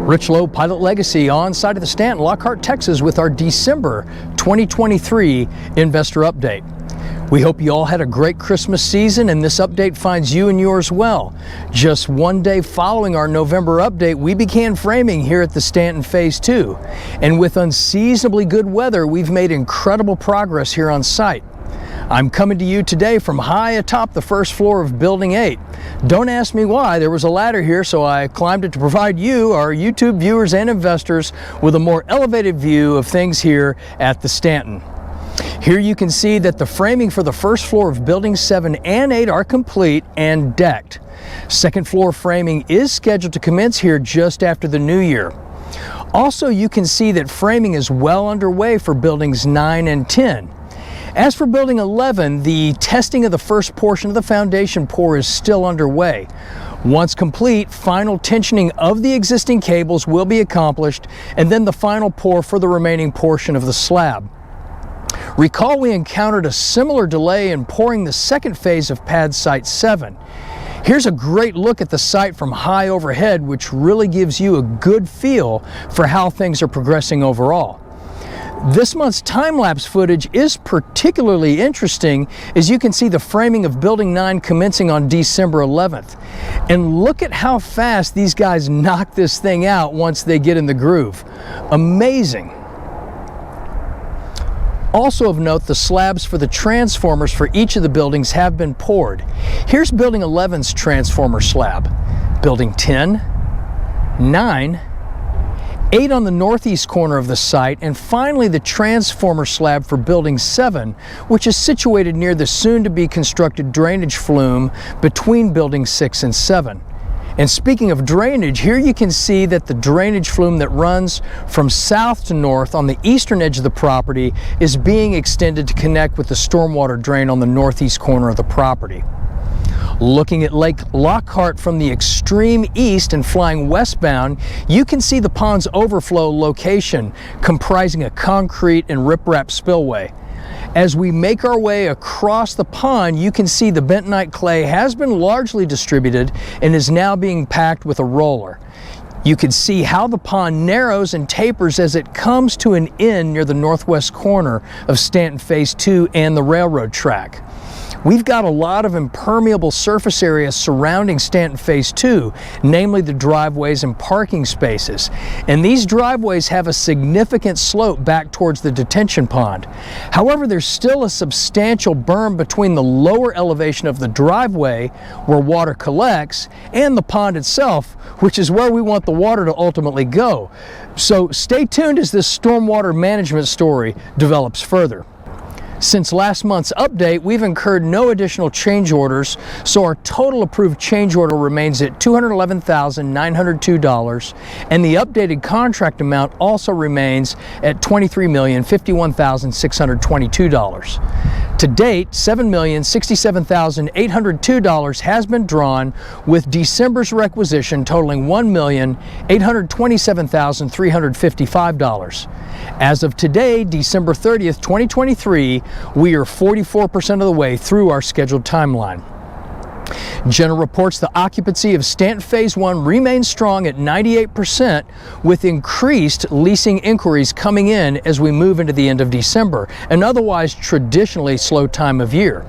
Rich Lowe, Pilot Legacy, on site of the Stanton, Lockhart, Texas, with our December 2023 investor update. We hope you all had a great Christmas season, and this update finds you and yours well. Just one day following our November update, we began framing here at the Stanton Phase 2. And with unseasonably good weather, we've made incredible progress here on site. I'm coming to you today from high atop the first floor of Building 8. Don't ask me why. There was a ladder here, so I climbed it to provide you, our YouTube viewers and investors, with a more elevated view of things here at the Stanton. Here you can see that the framing for the first floor of Buildings 7 and 8 are complete and decked. Second floor framing is scheduled to commence here just after the new year. Also, you can see that framing is well underway for Buildings 9 and 10. As for Building 11, the testing of the first portion of the foundation pour is still underway. Once complete, final tensioning of the existing cables will be accomplished, and then the final pour for the remaining portion of the slab. Recall we encountered a similar delay in pouring the second phase of Pad Site 7. Here's a great look at the site from high overhead, which really gives you a good feel for how things are progressing overall. This month's time-lapse footage is particularly interesting, as you can see the framing of Building 9 commencing on December 11th. And look at how fast these guys knock this thing out once they get in the groove. Amazing. Also of note, the slabs for the transformers for each of the buildings have been poured. Here's Building 11's transformer slab, Building 10, 9, 8 on the northeast corner of the site, and finally the transformer slab for Building 7, which is situated near the soon-to-be constructed drainage flume between Buildings 6 and 7. And speaking of drainage, here you can see that the drainage flume that runs from south to north on the eastern edge of the property is being extended to connect with the stormwater drain on the northeast corner of the property. Looking at Lake Lockhart from the extreme east and flying westbound, you can see the pond's overflow location, comprising a concrete and riprap spillway. As we make our way across the pond, you can see the bentonite clay has been largely distributed and is now being packed with a roller. You can see how the pond narrows and tapers as it comes to an end near the northwest corner of Stanton Phase 2 and the railroad track. We've got a lot of impermeable surface area surrounding Stanton Phase 2, namely the driveways and parking spaces. And these driveways have a significant slope back towards the detention pond. However, there's still a substantial berm between the lower elevation of the driveway, where water collects, and the pond itself, which is where we want the water to ultimately go. So stay tuned as this stormwater management story develops further. Since last month's update, we've incurred no additional change orders, so our total approved change order remains at $211,902, and the updated contract amount also remains at $23,051,622. To date, $7,067,802 has been drawn, with December's requisition totaling $1,827,355. As of today, December 30th, 2023, we are 44% of the way through our scheduled timeline. General reports the occupancy of Stanton Phase 1 remains strong at 98%, with increased leasing inquiries coming in as we move into the end of December, an otherwise traditionally slow time of year.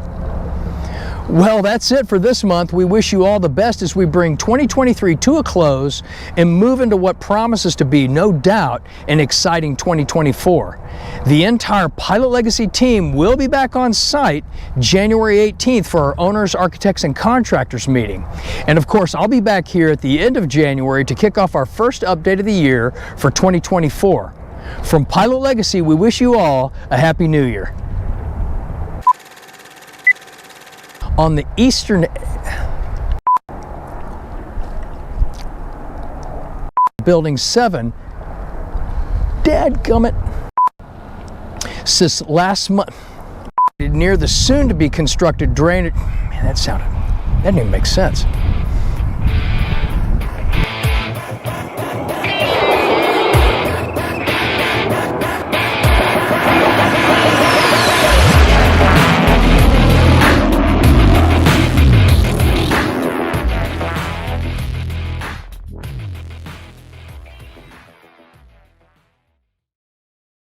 Well, that's it for this month. We wish you all the best as we bring 2023 to a close and move into what promises to be, no doubt, an exciting 2024. The entire Pilot Legacy team will be back on site January 18th for our owners, architects, and contractors meeting. And of course, I'll be back here at the end of January to kick off our first update of the year for 2024. From Pilot Legacy, we wish you all a Happy New Year. On the eastern Building 7, dadgummit, since last month, near the soon-to-be constructed drainage, man, that didn't even make sense.